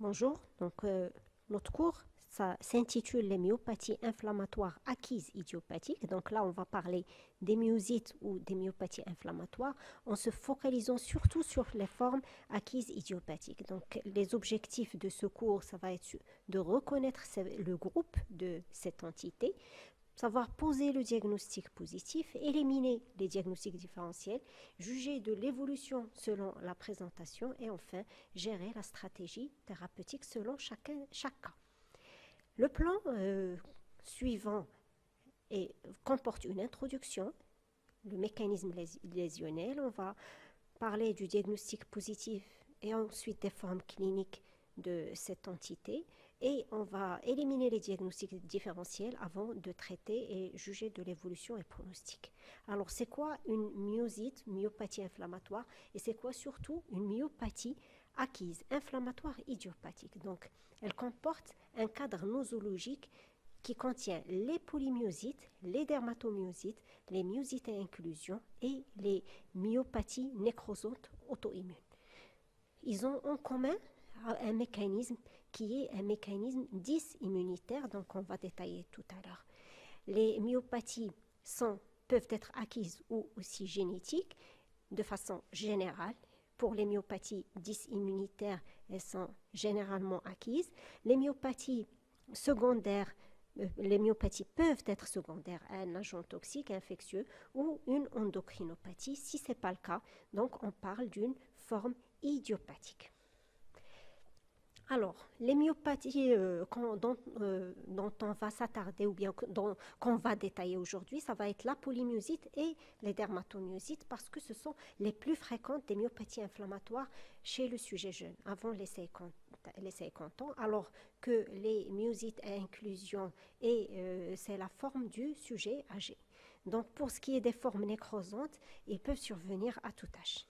Bonjour, notre cours ça s'intitule les myopathies inflammatoires acquises idiopathiques. Donc là, on va parler des myosites ou des myopathies inflammatoires en se focalisant surtout sur les formes acquises idiopathiques. Donc les objectifs de ce cours, ça va être de reconnaître le groupe de cette entité, savoir poser le diagnostic positif, éliminer les diagnostics différentiels, juger de l'évolution selon la présentation et enfin gérer la stratégie thérapeutique selon chaque cas. Le plan suivant comporte une introduction, le mécanisme lésionnel, on va parler du diagnostic positif et ensuite des formes cliniques de cette entité et on va éliminer les diagnostics différentiels avant de traiter et juger de l'évolution et pronostic. Alors c'est quoi une myosite, myopathie inflammatoire et c'est quoi surtout une myopathie acquise, inflammatoire idiopathique. Donc elle comporte un cadre nosologique qui contient les polymyosites, les dermatomyosites, les myosites à inclusion et les myopathies nécrosantes auto-immunes. Ils ont en commun un mécanisme qui est un mécanisme dysimmunitaire, donc on va détailler tout à l'heure. Les myopathies peuvent être acquises ou aussi génétiques de façon générale. Pour les myopathies dysimmunitaires, elles sont généralement acquises. Les myopathies secondaires, les myopathies peuvent être secondaires à un agent toxique infectieux ou une endocrinopathie. Si ce n'est pas le cas, donc on parle d'une forme idiopathique. Alors, les myopathies dont on va s'attarder ou bien qu'on va détailler aujourd'hui, ça va être la polymyosite et les dermatomyosites parce que ce sont les plus fréquentes des myopathies inflammatoires chez le sujet jeune, avant les 50 ans, alors que les myosites à inclusion, c'est la forme du sujet âgé. Donc, pour ce qui est des formes nécrosantes, ils peuvent survenir à tout âge.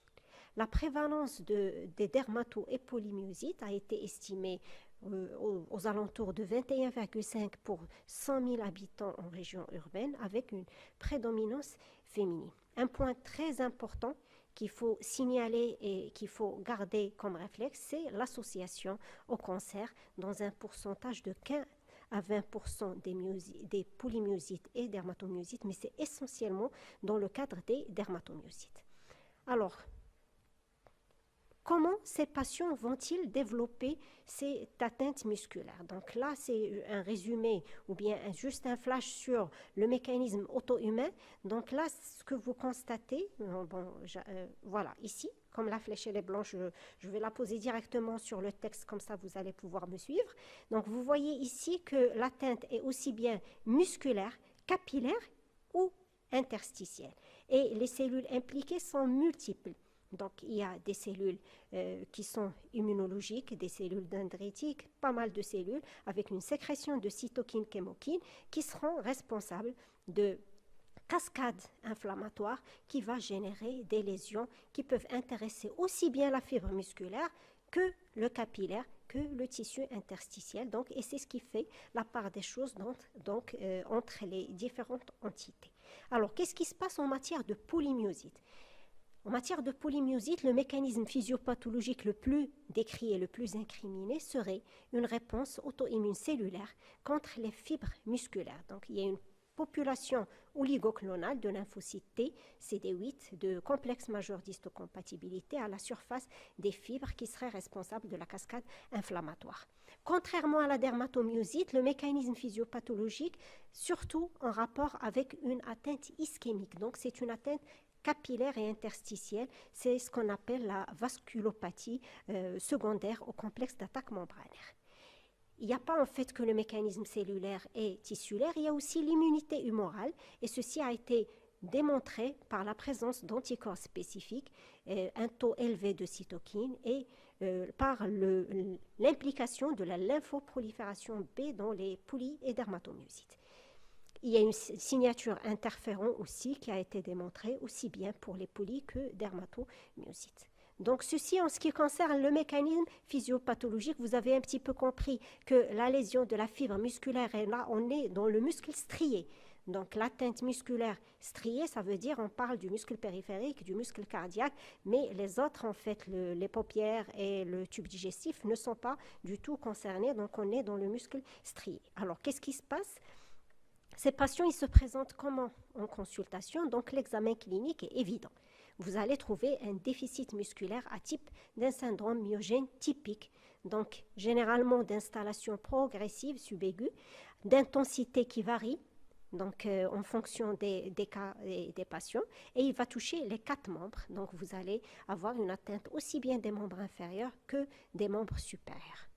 La prévalence des dermato- et polymyosites a été estimée aux alentours de 21,5 pour 100 000 habitants en région urbaine avec une prédominance féminine. Un point très important qu'il faut signaler et qu'il faut garder comme réflexe, c'est l'association au cancer dans un pourcentage de 15 à 20% des polymyosites et dermatomyosites, mais c'est essentiellement dans le cadre des dermatomyosites. Alors, comment ces patients vont-ils développer cette atteinte musculaire? Donc là, c'est un résumé ou bien juste un flash sur le mécanisme auto-humain. Donc là, ce que vous constatez, voilà, ici, comme la flèche elle est blanche, je vais la poser directement sur le texte, comme ça vous allez pouvoir me suivre. Donc vous voyez ici que l'atteinte est aussi bien musculaire, capillaire ou interstitielle. Et les cellules impliquées sont multiples. Donc, il y a des cellules qui sont immunologiques, des cellules dendritiques, pas mal de cellules avec une sécrétion de cytokines, chémokines qui seront responsables de cascades inflammatoires qui va générer des lésions qui peuvent intéresser aussi bien la fibre musculaire que le capillaire, que le tissu interstitiel. Donc, et c'est ce qui fait la part des choses entre les différentes entités. Alors, qu'est-ce qui se passe en matière de polymyosite? En matière de polymyosite, le mécanisme physiopathologique le plus décrit et le plus incriminé serait une réponse auto-immune cellulaire contre les fibres musculaires. Donc, il y a une population oligoclonale de lymphocytes T, CD8, de complexe majeur d'histocompatibilité à la surface des fibres qui seraient responsables de la cascade inflammatoire. Contrairement à la dermatomyosite, le mécanisme physiopathologique, surtout en rapport avec une atteinte ischémique. Donc, c'est une atteinte capillaire et interstitielle, c'est ce qu'on appelle la vasculopathie secondaire au complexe d'attaque membranaire. Il n'y a pas en fait que le mécanisme cellulaire et tissulaire, il y a aussi l'immunité humorale et ceci a été démontré par la présence d'anticorps spécifiques, un taux élevé de cytokines et par l'implication de la lymphoprolifération B dans les poly- et dermatomyosites. Il y a une signature interféron aussi qui a été démontrée aussi bien pour les poly que dermatomyosites. Donc ceci en ce qui concerne le mécanisme physiopathologique, vous avez un petit peu compris que la lésion de la fibre musculaire est là, on est dans le muscle strié. Donc l'atteinte musculaire striée, ça veut dire on parle du muscle périphérique, du muscle cardiaque, mais les autres, en fait, les paupières et le tube digestif ne sont pas du tout concernés, donc on est dans le muscle strié. Alors qu'est-ce qui se passe? Ces patients, ils se présentent comment en consultation? Donc l'examen clinique est évident. Vous allez trouver un déficit musculaire à type d'un syndrome myogène typique, donc généralement d'installation progressive subaiguë, d'intensité qui varie, donc en fonction des cas et des patients, et il va toucher les 4 membres. Donc vous allez avoir une atteinte aussi bien des membres inférieurs que des membres supérieurs.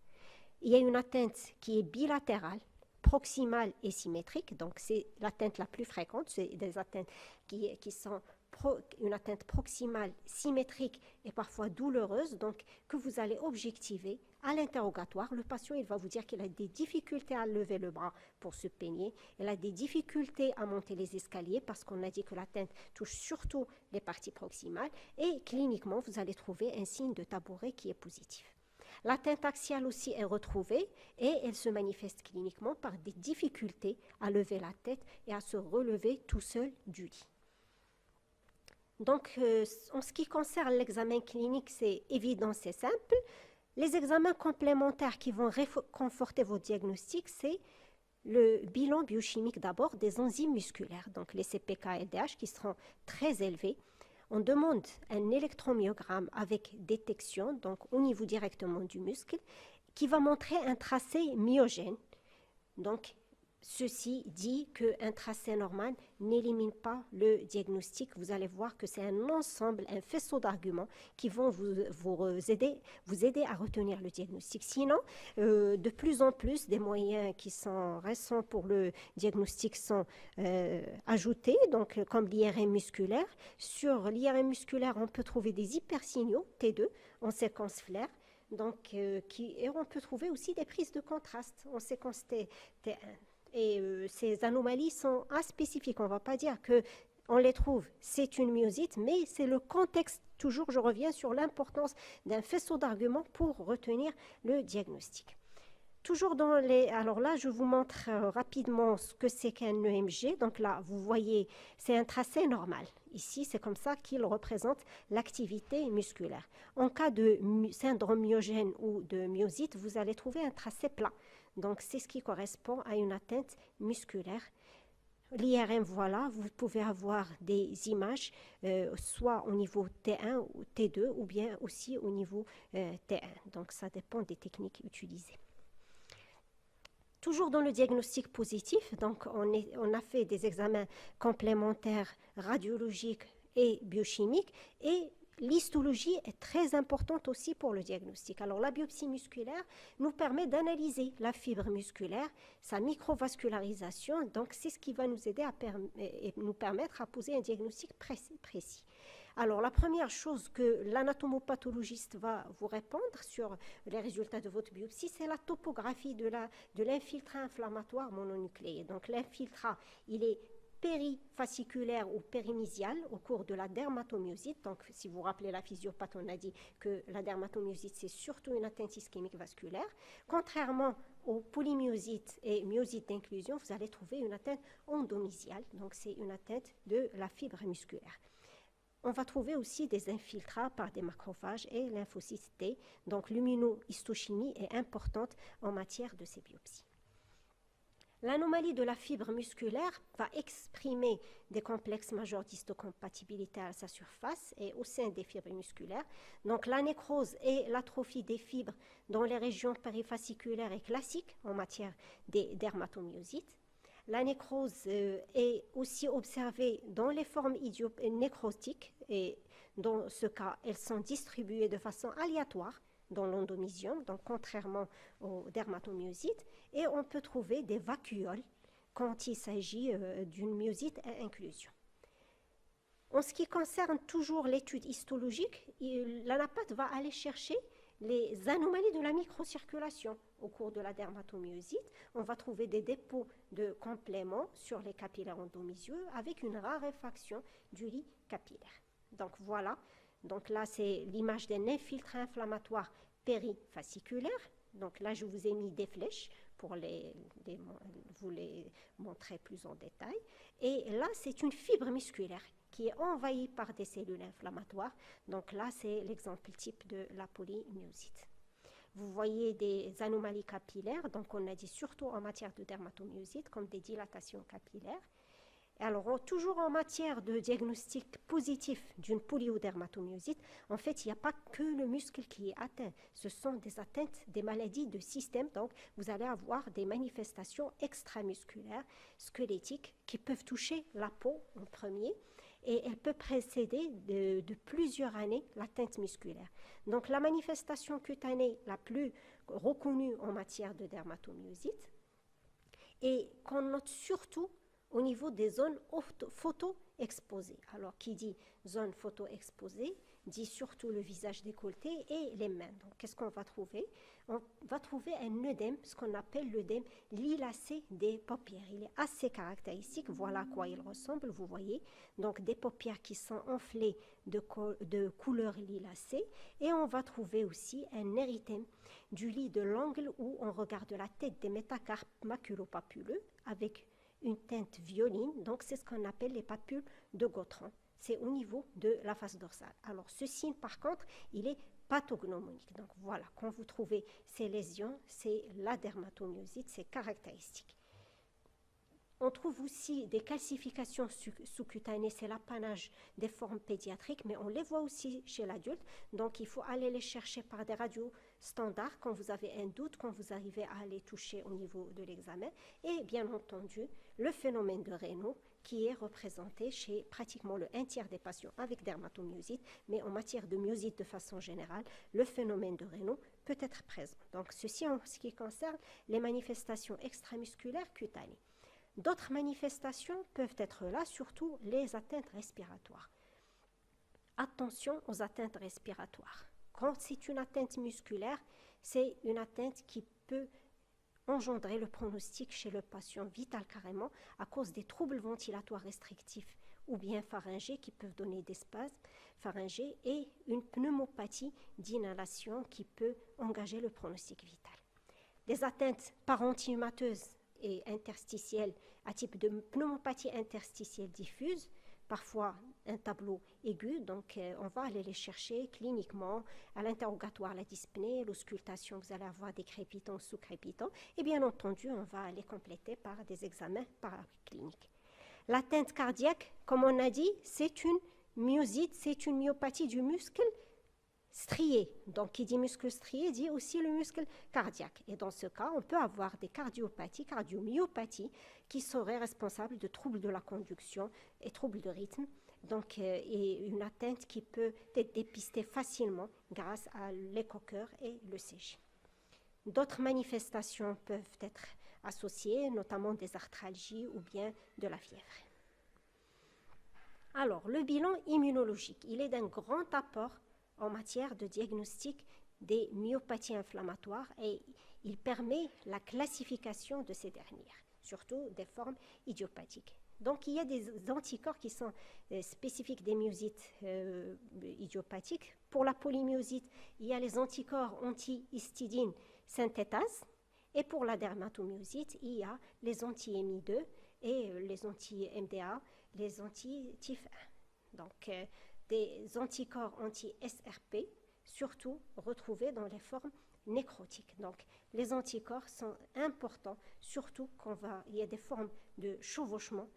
Il y a une atteinte qui est bilatérale, proximale et symétrique, donc c'est l'atteinte la plus fréquente, c'est des atteintes qui sont une atteinte proximale, symétrique et parfois douloureuse, donc que vous allez objectiver à l'interrogatoire. Le patient, il va vous dire qu'il a des difficultés à lever le bras pour se peigner, il a des difficultés à monter les escaliers parce qu'on a dit que l'atteinte touche surtout les parties proximales, et cliniquement, vous allez trouver un signe de tabouret qui est positif. L'atteinte axiale aussi est retrouvée et elle se manifeste cliniquement par des difficultés à lever la tête et à se relever tout seul du lit. Donc, en ce qui concerne l'examen clinique, c'est évident, c'est simple. Les examens complémentaires qui vont conforter vos diagnostics, c'est le bilan biochimique d'abord des enzymes musculaires, donc les CPK-LDH qui seront très élevés. On demande un électromyogramme avec détection, donc au niveau directement du muscle, qui va montrer un tracé myogène. Donc, ceci dit qu'un tracé normal n'élimine pas le diagnostic. Vous allez voir que c'est un ensemble, un faisceau d'arguments qui vont vous aider à retenir le diagnostic. Sinon, de plus en plus, des moyens qui sont récents pour le diagnostic sont ajoutés, donc comme l'IRM musculaire. Sur l'IRM musculaire, on peut trouver des hypersignaux T2 en séquence flair. Donc, et on peut trouver aussi des prises de contraste en séquence T1. Et ces anomalies sont aspécifiques. On ne va pas dire qu'on les trouve, c'est une myosite, mais c'est le contexte. Toujours, je reviens sur l'importance d'un faisceau d'arguments pour retenir le diagnostic. Toujours dans les... Alors là, je vous montre rapidement ce que c'est qu'un EMG. Donc là, vous voyez, c'est un tracé normal. Ici, c'est comme ça qu'il représente l'activité musculaire. En cas de syndrome myogène ou de myosite, vous allez trouver un tracé plat. Donc, c'est ce qui correspond à une atteinte musculaire. L'IRM, voilà, vous pouvez avoir des images, soit au niveau T1 ou T2, ou bien aussi au niveau T1. Donc, ça dépend des techniques utilisées. Toujours dans le diagnostic positif, donc on a fait des examens complémentaires radiologiques et biochimiques, et l'histologie est très importante aussi pour le diagnostic. Alors la biopsie musculaire nous permet d'analyser la fibre musculaire, sa microvascularisation, donc c'est ce qui va nous aider nous permettre à poser un diagnostic précis. Alors, la première chose que l'anatomopathologiste va vous répondre sur les résultats de votre biopsie, c'est la topographie de l'infiltrat inflammatoire mononucléé. Donc, l'infiltrat, il est périfasciculaire ou périmysial au cours de la dermatomyosite. Donc, si vous vous rappelez la physiopathe, on a dit que la dermatomyosite, c'est surtout une atteinte ischémique vasculaire. Contrairement aux polymyosites et myosites d'inclusion, vous allez trouver une atteinte endomysiale. Donc, c'est une atteinte de la fibre musculaire. On va trouver aussi des infiltrats par des macrophages et lymphocytes T. Donc, l'immunohistochimie est importante en matière de ces biopsies. L'anomalie de la fibre musculaire va exprimer des complexes majeurs d'histocompatibilité à sa surface et au sein des fibres musculaires. Donc, la nécrose et l'atrophie des fibres dans les régions périfasciculaires est classique en matière des dermatomyosites. La nécrose est aussi observée dans les formes nécrotiques et dans ce cas, elles sont distribuées de façon aléatoire dans l'endomysium, donc contrairement aux dermatomyosites, et on peut trouver des vacuoles quand il s'agit d'une myosite à inclusion. En ce qui concerne toujours l'étude histologique, l'anapathe va aller chercher les anomalies de la microcirculation. Au cours de la dermatomyosite, on va trouver des dépôts de compléments sur les capillaires endomysieux avec une raréfaction du lit capillaire. Donc voilà, donc là c'est l'image d'un infiltrat inflammatoire périfasciculaire. Donc là, je vous ai mis des flèches pour vous les montrer plus en détail. Et là, c'est une fibre musculaire qui est envahie par des cellules inflammatoires. Donc là, c'est l'exemple type de la polymyosite. Vous voyez des anomalies capillaires, donc on a dit surtout en matière de dermatomyosite, comme des dilatations capillaires. Alors, toujours en matière de diagnostic positif d'une polyodermatomyosite, en fait, il n'y a pas que le muscle qui est atteint. Ce sont des atteintes, des maladies de système. Donc, vous allez avoir des manifestations extramusculaires, squelettiques, qui peuvent toucher la peau en premier. Et elle peut précéder de plusieurs années l'atteinte musculaire. Donc, la manifestation cutanée la plus reconnue en matière de dermatomyosite et qu'on note surtout au niveau des zones photo-exposées. Alors, qui dit zone photo-exposée, dit surtout le visage décolleté et les mains. Donc, qu'est-ce qu'on va trouver? On va trouver un œdème, ce qu'on appelle l'œdème lilacé des paupières. Il est assez caractéristique, voilà à quoi il ressemble, vous voyez. Donc, des paupières qui sont enflées de couleur lilacée. Et on va trouver aussi un érythème du lit de l'angle où on regarde la tête des métacarpes maculopapuleux avec une teinte violine, donc c'est ce qu'on appelle les papules de Gautran. C'est au niveau de la face dorsale. Alors, ce signe, par contre, il est pathognomonique. Donc, voilà, quand vous trouvez ces lésions, c'est la dermatomyosite, c'est caractéristique. On trouve aussi des calcifications sous-cutanées, c'est l'apanage des formes pédiatriques, mais on les voit aussi chez l'adulte. Donc, il faut aller les chercher par des radios standards quand vous avez un doute, quand vous arrivez à les toucher au niveau de l'examen. Et bien entendu, le phénomène de Raynaud qui est représenté chez pratiquement le 1/3 des patients avec dermatomyosite, mais en matière de myosite de façon générale, le phénomène de Raynaud peut être présent. Donc, ceci en ce qui concerne les manifestations extramusculaires cutanées. D'autres manifestations peuvent être là, surtout les atteintes respiratoires. Attention aux atteintes respiratoires. Quand c'est une atteinte musculaire, c'est une atteinte qui peut engendrer le pronostic chez le patient vital carrément à cause des troubles ventilatoires restrictifs ou bien pharyngés qui peuvent donner des spasmes pharyngés et une pneumopathie d'inhalation qui peut engager le pronostic vital. Des atteintes parenchymateuses et interstitielle à type de pneumopathie interstitielle diffuse, parfois un tableau aigu, donc on va aller les chercher cliniquement à l'interrogatoire, la dyspnée, l'auscultation, vous allez avoir des crépitants, sous-crépitants, et bien entendu, on va les compléter par des examens paracliniques. L'atteinte cardiaque, comme on a dit, c'est une myosite, c'est une myopathie du muscle strié. Donc, qui dit muscle strié dit aussi le muscle cardiaque. Et dans ce cas, on peut avoir des cardiopathies, cardiomyopathies, qui seraient responsables de troubles de la conduction et troubles de rythme. Donc, et une atteinte qui peut être dépistée facilement grâce à l'écho-cœur et le CG. D'autres manifestations peuvent être associées, notamment des arthralgies ou bien de la fièvre. Alors, le bilan immunologique, il est d'un grand apport en matière de diagnostic des myopathies inflammatoires et il permet la classification de ces dernières, surtout des formes idiopathiques. Donc, il y a des anticorps qui sont spécifiques des myosites idiopathiques. Pour la polymyosite, il y a les anticorps anti-histidine synthétase. Et pour la dermatomyosite, il y a les anti-MI2 et les anti-MDA, les anti-TIF1. Donc, des anticorps anti-SRP, surtout retrouvés dans les formes nécrotiques. Donc, les anticorps sont importants, surtout quand il y a des formes de chevauchement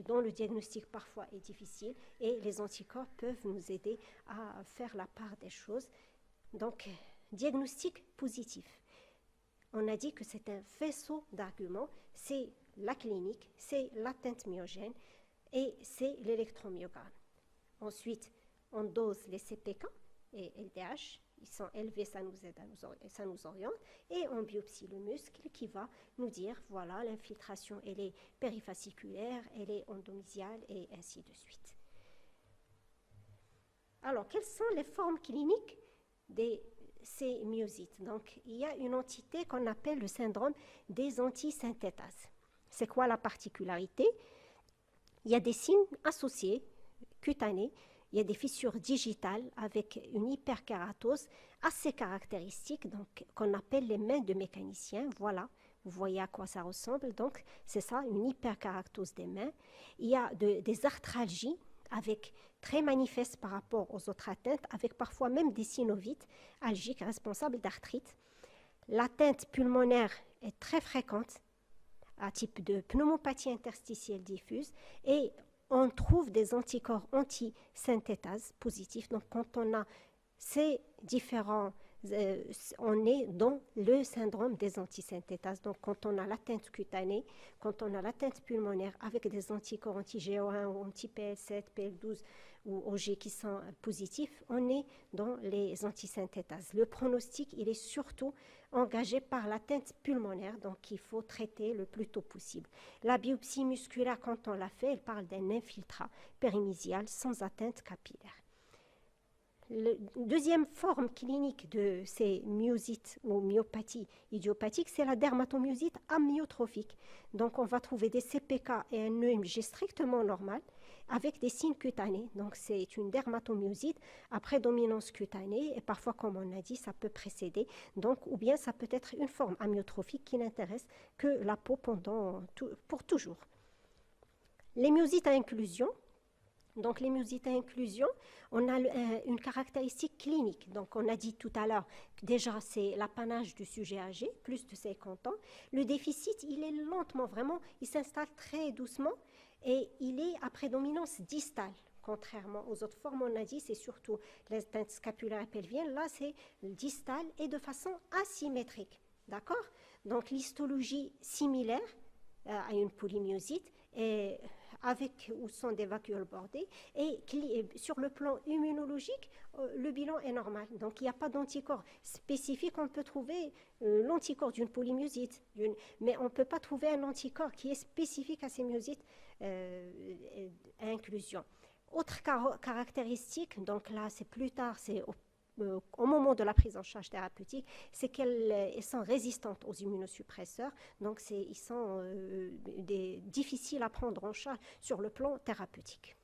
dont le diagnostic parfois est difficile et les anticorps peuvent nous aider à faire la part des choses. Donc, diagnostic positif. On a dit que c'est un faisceau d'arguments, c'est la clinique, c'est l'atteinte myogène et c'est l'électromyogramme. Ensuite, on dose les CPK et LDH. Ils sont élevés, ça nous aide, ça nous oriente. Et on biopsie le muscle qui va nous dire, voilà, l'infiltration, elle est périfasciculaire, elle est endomysiale et ainsi de suite. Alors, quelles sont les formes cliniques de ces myosites? Donc, il y a une entité qu'on appelle le syndrome des antisynthétases. C'est quoi la particularité? Il y a des signes associés cutanés, il y a des fissures digitales avec une hyperkératose assez caractéristique, donc qu'on appelle les mains de mécanicien. Voilà, vous voyez à quoi ça ressemble. Donc, c'est ça, une hyperkératose des mains. Il y a des arthralgies avec très manifestes par rapport aux autres atteintes, avec parfois même des synovites algiques responsables d'arthrite. L'atteinte pulmonaire est très fréquente, à type de pneumopathie interstitielle diffuse, et on trouve des anticorps anti-synthétase positifs. Donc, quand on a ces différents, on est dans le syndrome des antisynthétases. Donc, quand on a l'atteinte cutanée, quand on a l'atteinte pulmonaire avec des anticorps anti-GO1 ou anti-PL7, PL12 ou OG qui sont positifs, on est dans les antisynthétases. Le pronostic, il est surtout engagé par l'atteinte pulmonaire, donc il faut traiter le plus tôt possible. La biopsie musculaire, quand on l'a fait, elle parle d'un infiltrat périmésial sans atteinte capillaire. La deuxième forme clinique de ces myosites ou myopathies idiopathiques, c'est la dermatomyosite amyotrophique. Donc, on va trouver des CPK et un EMG strictement normal avec des signes cutanés. Donc, c'est une dermatomyosite à prédominance cutanée et parfois, comme on a dit, ça peut précéder. Donc, ou bien ça peut être une forme amyotrophique qui n'intéresse que la peau pour toujours. Les myosites à inclusion. Donc, les myosites à inclusion, on a une caractéristique clinique. Donc, on a dit tout à l'heure, déjà, c'est l'apanage du sujet âgé, plus de 50 ans. Le déficit, il est lentement, vraiment, il s'installe très doucement et il est à prédominance distale. Contrairement aux autres formes, on a dit, c'est surtout l'atteinte scapulaire et pelvienne. Là, c'est distal et de façon asymétrique. D'accord? Donc, l'histologie similaire à une polymyosite est avec ou sans des vacuoles bordées, et sur le plan immunologique, le bilan est normal. Donc, il n'y a pas d'anticorps spécifique. On peut trouver l'anticorps d'une polymyosite, mais on ne peut pas trouver un anticorps qui est spécifique à ces myosites à inclusion. Autre caractéristique, donc là, c'est plus tard, c'est au moment de la prise en charge thérapeutique, c'est qu'elles sont résistantes aux immunosuppresseurs, donc ils sont difficiles à prendre en charge sur le plan thérapeutique.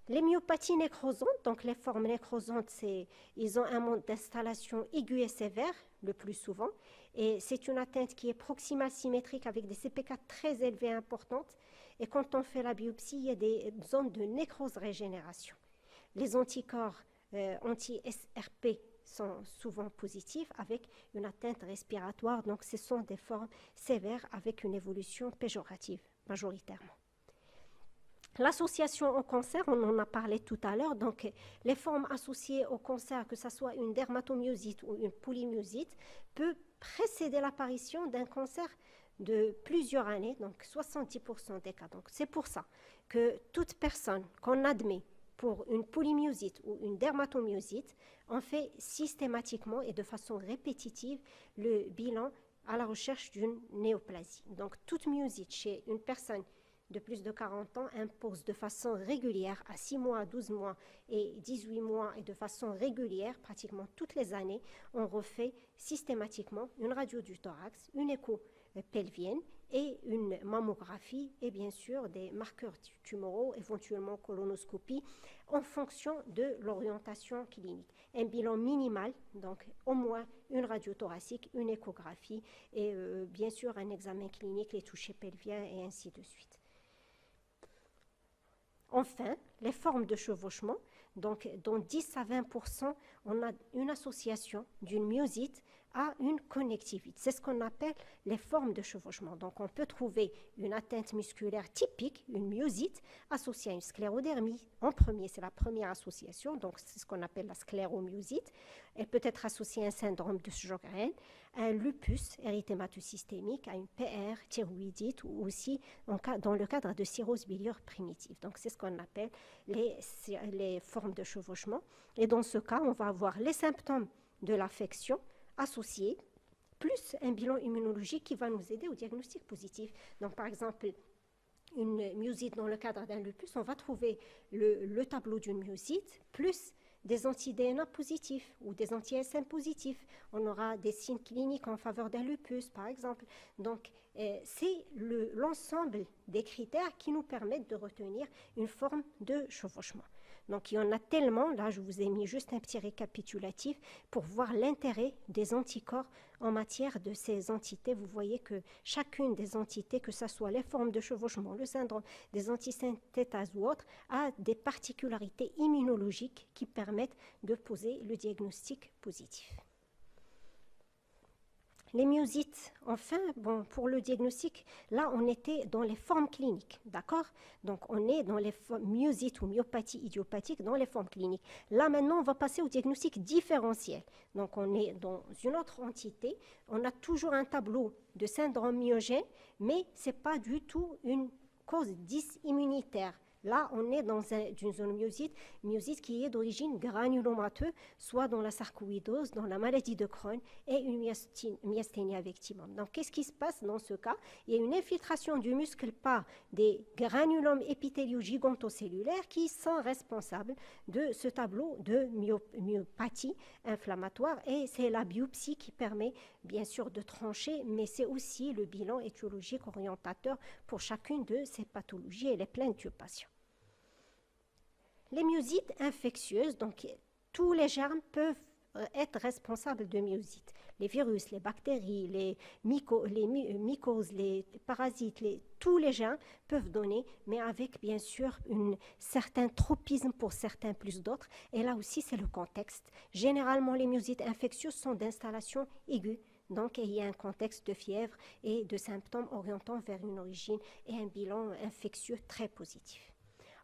Les myopathies nécrosantes, donc les formes nécrosantes, ils ont un mode d'installation aigu et sévère, le plus souvent, et c'est une atteinte qui est proximale symétrique avec des CPK très élevées et importantes, et quand on fait la biopsie, il y a des zones de nécrose-régénération. Les anticorps anti-SRP sont souvent positifs avec une atteinte respiratoire, donc ce sont des formes sévères avec une évolution péjorative majoritairement. L'association au cancer, on en a parlé tout à l'heure, donc les formes associées au cancer, que ce soit une dermatomyosite ou une polymyosite, peut précéder l'apparition d'un cancer de plusieurs années, donc 70% des cas. Donc c'est pour ça que toute personne qu'on admet pour une polymyosite ou une dermatomyosite, on fait systématiquement et de façon répétitive le bilan à la recherche d'une néoplasie. Donc, toute myosite chez une personne de plus de 40 ans impose de façon régulière, à 6 mois, 12 mois et 18 mois, et de façon régulière, pratiquement toutes les années, on refait systématiquement une radio du thorax, une écho pelvienne et une mammographie et bien sûr des marqueurs tumoraux, éventuellement colonoscopie, en fonction de l'orientation clinique. Un bilan minimal, donc au moins une radio thoracique, une échographie et bien sûr un examen clinique, les touchés pelviens et ainsi de suite. Enfin, les formes de chevauchement, donc dans 10 à 20%, on a une association d'une myosite à une connectivite. C'est ce qu'on appelle les formes de chevauchement. Donc, on peut trouver une atteinte musculaire typique, une myosite, associée à une sclérodermie. En premier, c'est la première association, donc c'est ce qu'on appelle la scléromyosite. Elle peut être associée à un syndrome de Sjögren, à un lupus érythémateux systémique, à une PR, thyroïdite, ou aussi dans le cadre de cirrhose biliaire primitive. Donc, c'est ce qu'on appelle les formes de chevauchement. Et dans ce cas, on va avoir les symptômes de l'affection associés, plus un bilan immunologique qui va nous aider au diagnostic positif. Donc, par exemple, une myosite dans le cadre d'un lupus, on va trouver le tableau d'une myosite, plus des anti-DNA positifs ou des anti-SM positifs. On aura des signes cliniques en faveur d'un lupus, par exemple. Donc, c'est l'ensemble des critères qui nous permettent de retenir une forme de chevauchement. Donc, il y en a tellement. Là, je vous ai mis juste un petit récapitulatif pour voir l'intérêt des anticorps en matière de ces entités. Vous voyez que chacune des entités, que ce soit les formes de chevauchement, le syndrome des antisynthétases ou autres, a des particularités immunologiques qui permettent de poser le diagnostic positif. Les myosites, enfin, bon, pour le diagnostic, là, on était dans les formes cliniques, d'accord? Donc, on est dans les myosites ou myopathie idiopathique dans les formes cliniques. Là, maintenant, on va passer au diagnostic différentiel. Donc, on est dans une autre entité. On a toujours un tableau de syndrome myogène, mais ce n'est pas du tout une cause dysimmunitaire. Là, on est dans une zone myosite qui est d'origine granulomateuse, soit dans la sarcoïdose, dans la maladie de Crohn et une myasthénie avec timone. Donc, qu'est-ce qui se passe dans ce cas? Il y a une infiltration du muscle par des granulomes épithélio-gigantocellulaires qui sont responsables de ce tableau de myopathie inflammatoire, et c'est la biopsie qui permet bien sûr de trancher, mais c'est aussi le bilan étiologique orientateur pour chacune de ces pathologies et les plaintes du patient. Les myosites infectieuses, donc tous les germes peuvent être responsables de myosites. Les virus, les bactéries, les mycoses, les parasites, tous les germes peuvent donner, mais avec bien sûr un certain tropisme pour certains plus d'autres. Et là aussi, c'est le contexte. Généralement, les myosites infectieuses sont d'installation aiguë. Donc, il y a un contexte de fièvre et de symptômes orientant vers une origine et un bilan infectieux très positif.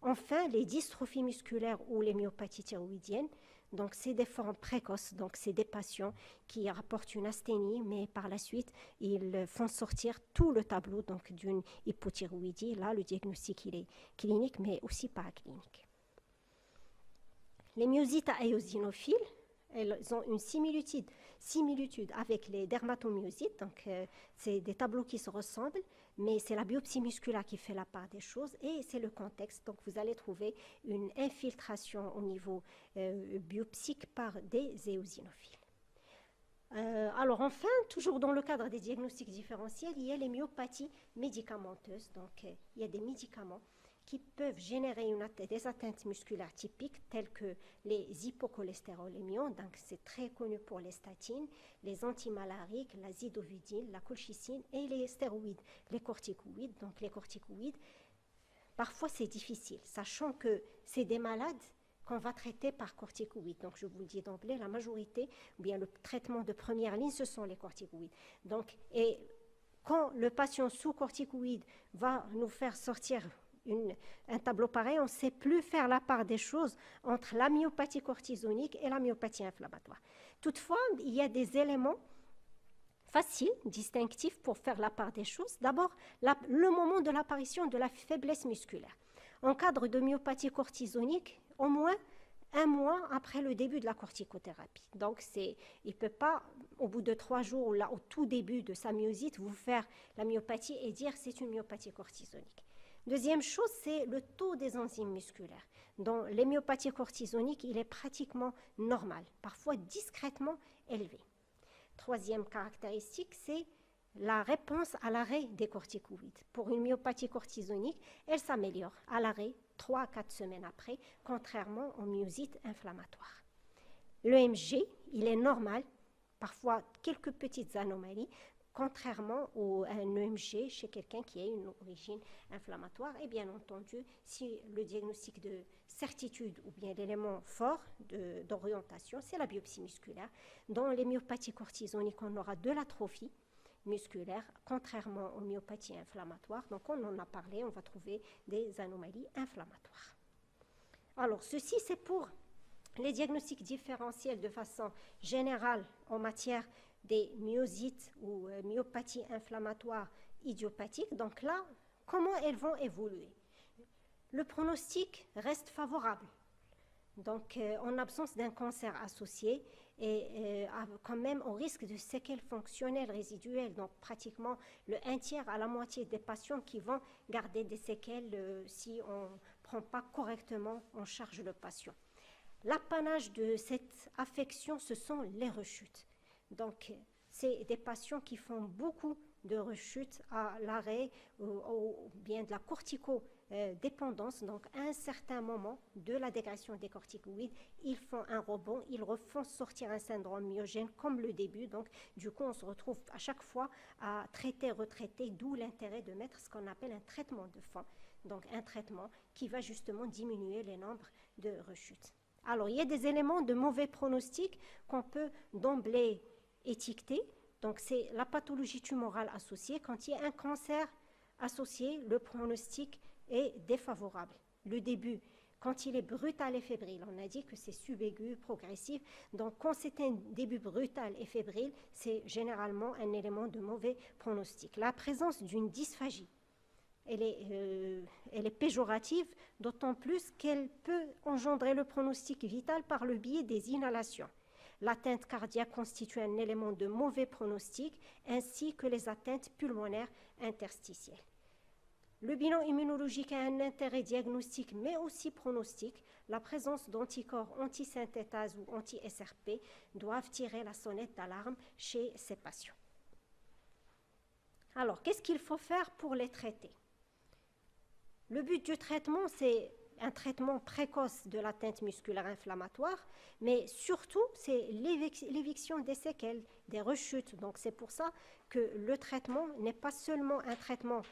Enfin, les dystrophies musculaires ou les myopathies thyroïdiennes, donc c'est des formes précoces, donc c'est des patients qui rapportent une asthénie, mais par la suite, ils font sortir tout le tableau donc d'une hypothyroïdie. Là, le diagnostic, il est clinique, mais aussi paraclinique. Les myosites à éosinophiles, elles ont une similitude avec les dermatomyosites, donc c'est des tableaux qui se ressemblent, mais c'est la biopsie musculaire qui fait la part des choses et c'est le contexte. Donc vous allez trouver une infiltration au niveau biopsique par des éosinophiles. Alors enfin, toujours dans le cadre des diagnostics différentiels, il y a les myopathies médicamenteuses. Donc il y a des médicaments qui peuvent générer des atteintes musculaires typiques telles que les hypocholestérolémions, donc c'est très connu pour les statines, les antimalariques, la zidovudine, la colchicine et les stéroïdes, les corticoïdes. Donc les corticoïdes, parfois c'est difficile, sachant que c'est des malades qu'on va traiter par corticoïdes. Donc je vous le dis d'emblée, la majorité, ou bien le traitement de première ligne, ce sont les corticoïdes. Donc, et quand le patient sous corticoïdes va nous faire sortir un tableau pareil, on ne sait plus faire la part des choses entre la myopathie cortisonique et la myopathie inflammatoire. Toutefois, il y a des éléments faciles, distinctifs pour faire la part des choses. D'abord, le moment de l'apparition de la faiblesse musculaire. En cadre de myopathie cortisonique, au moins 1 mois après le début de la corticothérapie. Donc, il ne peut pas, au bout de 3 jours, là, au tout début de sa myosite, vous faire la myopathie et dire c'est une myopathie cortisonique. Deuxième chose, c'est le taux des enzymes musculaires. Dans les myopathies cortisoniques, il est pratiquement normal, parfois discrètement élevé. Troisième caractéristique, c'est la réponse à l'arrêt des corticoïdes. Pour une myopathie cortisonique, elle s'améliore à l'arrêt 3 à 4 semaines après, contrairement aux myosites inflammatoires. L'EMG, il est normal, parfois quelques petites anomalies, contrairement à un EMG chez quelqu'un qui a une origine inflammatoire. Et bien entendu, si le diagnostic de certitude ou bien l'élément fort d'orientation, c'est la biopsie musculaire. Dans les myopathies cortisoniques, on aura de l'atrophie musculaire, contrairement aux myopathies inflammatoires. Donc on en a parlé, on va trouver des anomalies inflammatoires. Alors ceci, c'est pour les diagnostics différentiels de façon générale en matière des myosites ou myopathies inflammatoires idiopathiques. Donc là, comment elles vont évoluer? Le pronostic reste favorable. Donc, en absence d'un cancer associé et quand même au risque de séquelles fonctionnelles résiduelles, donc pratiquement le 1/3 à la moitié des patients qui vont garder des séquelles si on ne prend pas correctement en charge le patient. L'apanage de cette affection, ce sont les rechutes. Donc, c'est des patients qui font beaucoup de rechutes à l'arrêt ou bien de la corticodépendance. Donc, à un certain moment de la dégradation des corticoïdes, ils font un rebond, ils refont sortir un syndrome myogène comme le début. Donc, du coup, on se retrouve à chaque fois à traiter, retraiter, d'où l'intérêt de mettre ce qu'on appelle un traitement de fond. Donc, un traitement qui va justement diminuer les nombres de rechutes. Alors, il y a des éléments de mauvais pronostic qu'on peut d'emblée étiqueter. Donc, c'est la pathologie tumorale associée. Quand il y a un cancer associé, le pronostic est défavorable. Le début, quand il est brutal et fébrile, on a dit que c'est subaigu, progressif. Donc, quand c'est un début brutal et fébrile, c'est généralement un élément de mauvais pronostic. La présence d'une dysphagie, elle est péjorative, d'autant plus qu'elle peut engendrer le pronostic vital par le biais des inhalations. L'atteinte cardiaque constitue un élément de mauvais pronostic, ainsi que les atteintes pulmonaires interstitielles. Le bilan immunologique a un intérêt diagnostique, mais aussi pronostique. La présence d'anticorps antisynthétase ou anti-SRP doivent tirer la sonnette d'alarme chez ces patients. Alors, qu'est-ce qu'il faut faire pour les traiter? Le but du traitement, c'est un traitement précoce de l'atteinte musculaire inflammatoire, mais surtout, c'est l'éviction des séquelles, des rechutes. Donc, c'est pour ça que le traitement n'est pas seulement un traitement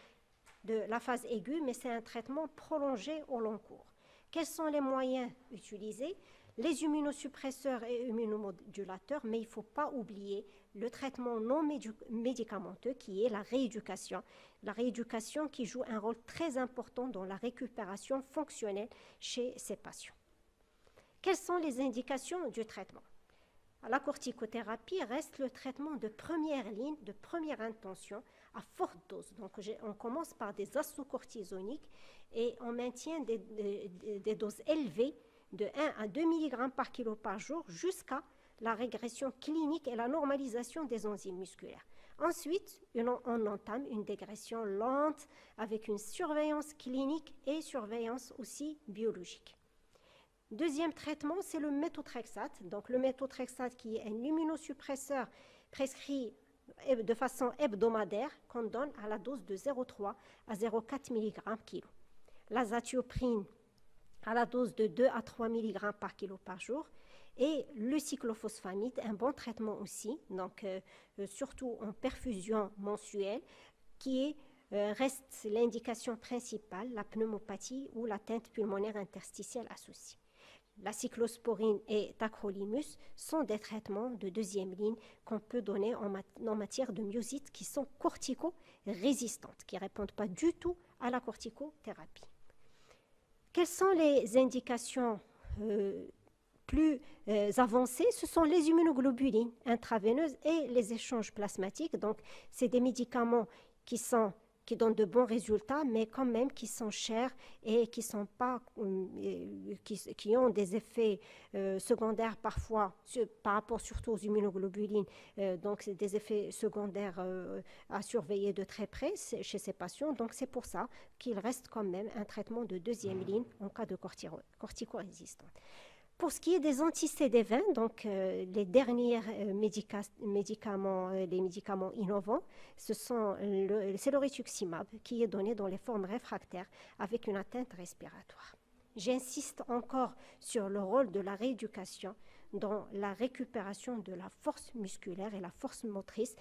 de la phase aiguë, mais c'est un traitement prolongé au long cours. Quels sont les moyens utilisés? Les immunosuppresseurs et immunomodulateurs, mais il ne faut pas oublier le traitement non médicamenteux qui est la rééducation. La rééducation qui joue un rôle très important dans la récupération fonctionnelle chez ces patients. Quelles sont les indications du traitement? La corticothérapie reste le traitement de première ligne, de première intention, à forte dose. Donc, on commence par des azocortisoniques et on maintient des doses élevées de 1 à 2 mg par kilo par jour jusqu'à la régression clinique et la normalisation des enzymes musculaires. Ensuite, on entame une dégression lente avec une surveillance clinique et surveillance aussi biologique. Deuxième traitement, c'est le méthotrexate. Donc, le méthotrexate qui est un immunosuppresseur prescrit de façon hebdomadaire qu'on donne à la dose de 0,3 à 0,4 mg kilo. L'azatioprine à la dose de 2 à 3 mg par kilo par jour. Et le cyclophosphamide, un bon traitement aussi, donc surtout en perfusion mensuelle, qui reste l'indication principale, la pneumopathie ou l'atteinte pulmonaire interstitielle associée. La cyclosporine et tacrolimus sont des traitements de deuxième ligne qu'on peut donner en matière de myosites qui sont cortico-résistantes, qui ne répondent pas du tout à la corticothérapie. Quelles sont les indications plus avancées? Ce sont les immunoglobulines intraveineuses et les échanges plasmatiques. Donc, c'est des médicaments qui donnent de bons résultats, mais quand même qui sont chers et qui ont des effets secondaires parfois, par rapport surtout aux immunoglobulines. Donc, c'est des effets secondaires à surveiller de très près chez ces patients. Donc, c'est pour ça qu'il reste quand même un traitement de deuxième ligne en cas de corticorésistance. Pour ce qui est des anti-CD20, donc les derniers médicaments innovants, c'est le rituximab qui est donné dans les formes réfractaires avec une atteinte respiratoire. J'insiste encore sur le rôle de la rééducation dans la récupération de la force musculaire et la force motrice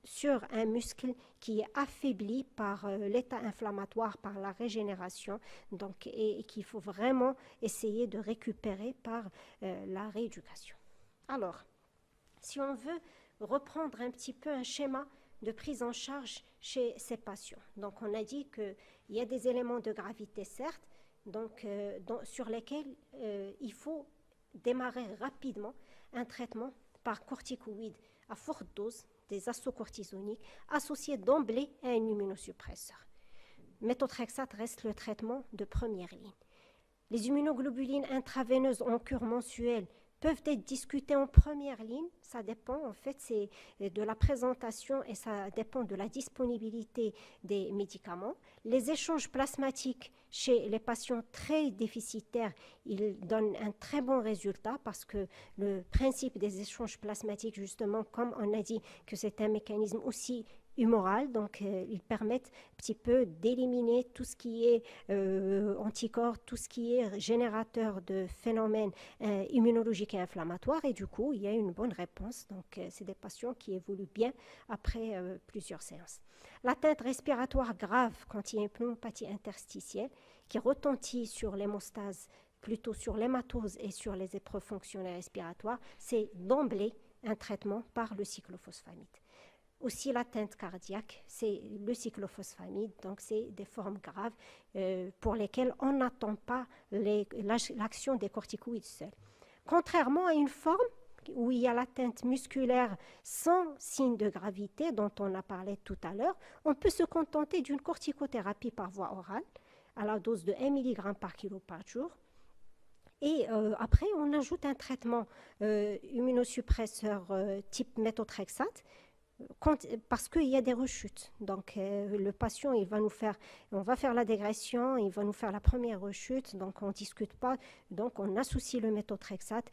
sur un muscle qui est affaibli par l'état inflammatoire, par la régénération, donc, et qu'il faut vraiment essayer de récupérer par la rééducation. Alors, si on veut reprendre un petit peu un schéma de prise en charge chez ces patients, donc on a dit qu'il y a des éléments de gravité, certes, donc, sur lesquels il faut démarrer rapidement un traitement par corticoïdes à forte dose, des azocortisoniques associés d'emblée à un immunosuppresseur. Méthotrexate reste le traitement de première ligne. Les immunoglobulines intraveineuses en cure mensuelle peuvent être discutés en première ligne. Ça dépend, en fait, c'est de la présentation et ça dépend de la disponibilité des médicaments. Les échanges plasmatiques chez les patients très déficitaires, ils donnent un très bon résultat parce que le principe des échanges plasmatiques, justement, comme on a dit que c'est un mécanisme aussi humoral, donc ils permettent un petit peu d'éliminer tout ce qui est anticorps, tout ce qui est générateur de phénomènes immunologiques et inflammatoires, et du coup il y a une bonne réponse. Donc c'est des patients qui évoluent bien après plusieurs séances. L'atteinte respiratoire grave quand il y a une pneumopathie interstitielle qui retentit sur l'hémostase, plutôt sur l'hématose et sur les épreuves fonctionnelles respiratoires, c'est d'emblée un traitement par le cyclophosphamide. Aussi l'atteinte cardiaque, c'est le cyclophosphamide, donc c'est des formes graves pour lesquelles on n'attend pas l'action des corticoïdes seuls. Contrairement à une forme où il y a l'atteinte musculaire sans signe de gravité dont on a parlé tout à l'heure, on peut se contenter d'une corticothérapie par voie orale à la dose de 1 mg par kilo par jour. Et après, on ajoute un traitement immunosuppresseur type méthotrexate parce qu'il y a des rechutes. Donc, le patient, on va faire la dégression, il va nous faire la première rechute, donc on ne discute pas, donc on associe le méthotrexate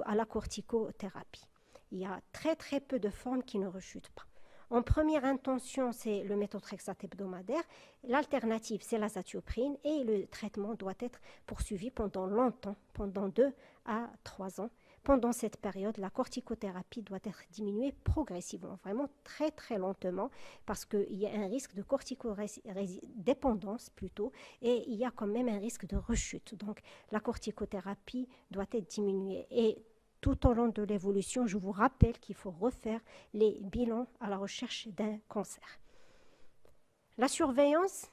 à la corticothérapie. Il y a très très peu de formes qui ne rechutent pas. En première intention, c'est le méthotrexate hebdomadaire. L'alternative, c'est l'azatioprine et le traitement doit être poursuivi pendant longtemps, pendant 2 à 3 ans. Pendant cette période, la corticothérapie doit être diminuée progressivement, vraiment très très lentement, parce qu'il y a un risque de corticodépendance plutôt, et il y a quand même un risque de rechute. Donc la corticothérapie doit être diminuée. Et tout au long de l'évolution, je vous rappelle qu'il faut refaire les bilans à la recherche d'un cancer. La surveillance,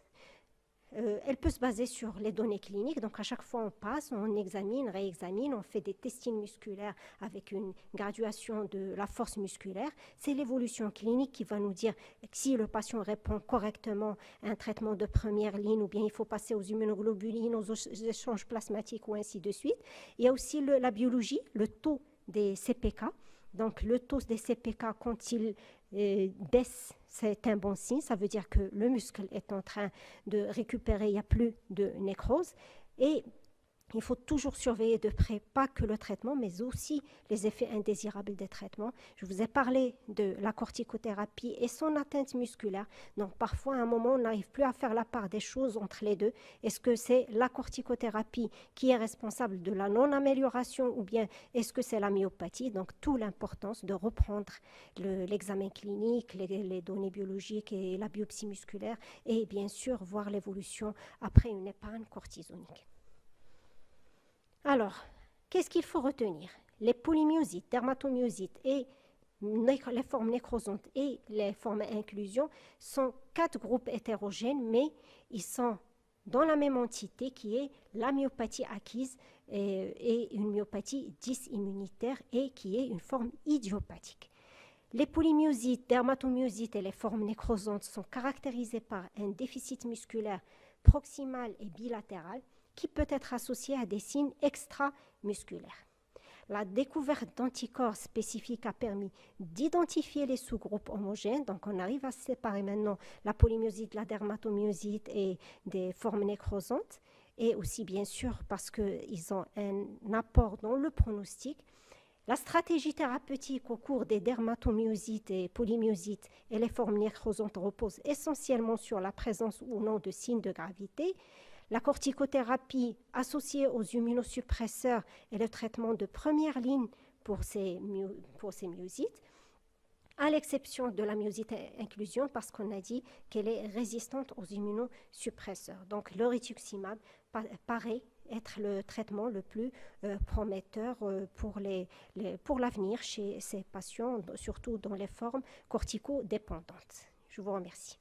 elle peut se baser sur les données cliniques. Donc, à chaque fois, on passe, on examine, réexamine, on fait des testings musculaires avec une graduation de la force musculaire. C'est l'évolution clinique qui va nous dire si le patient répond correctement à un traitement de première ligne ou bien il faut passer aux immunoglobulines, aux échanges plasmatiques ou ainsi de suite. Il y a aussi la biologie, le taux des CPK. Donc, le taux des CPK, quand il baisse, c'est un bon signe. Ça veut dire que le muscle est en train de récupérer, il n'y a plus de nécrose. Et il faut toujours surveiller de près, pas que le traitement, mais aussi les effets indésirables des traitements. Je vous ai parlé de la corticothérapie et son atteinte musculaire. Donc parfois, à un moment, on n'arrive plus à faire la part des choses entre les deux. Est-ce que c'est la corticothérapie qui est responsable de la non-amélioration ou bien est-ce que c'est la myopathie? Donc, toute l'importance de reprendre l'examen clinique, les données biologiques et la biopsie musculaire et bien sûr voir l'évolution après une épargne cortisonique. Alors, qu'est-ce qu'il faut retenir? Les polymyosites, dermatomyosites et les formes nécrosantes et les formes à inclusion sont 4 groupes hétérogènes, mais ils sont dans la même entité qui est la myopathie acquise et une myopathie dysimmunitaire et qui est une forme idiopathique. Les polymyosites, dermatomyosites et les formes nécrosantes sont caractérisées par un déficit musculaire proximal et bilatéral qui peut être associé à des signes extramusculaires. La découverte d'anticorps spécifiques a permis d'identifier les sous-groupes homogènes. Donc, on arrive à séparer maintenant la polymyosite, la dermatomyosite et des formes nécrosantes. Et aussi, bien sûr, parce qu'ils ont un apport dans le pronostic. La stratégie thérapeutique au cours des dermatomyosites et polymyosites et les formes nécrosantes repose essentiellement sur la présence ou non de signes de gravité. La corticothérapie associée aux immunosuppresseurs est le traitement de première ligne pour ces myosites, à l'exception de la myosite inclusion parce qu'on a dit qu'elle est résistante aux immunosuppresseurs. Donc le rituximab paraît être le traitement le plus prometteur pour l'avenir chez ces patients, surtout dans les formes corticodépendantes. Je vous remercie.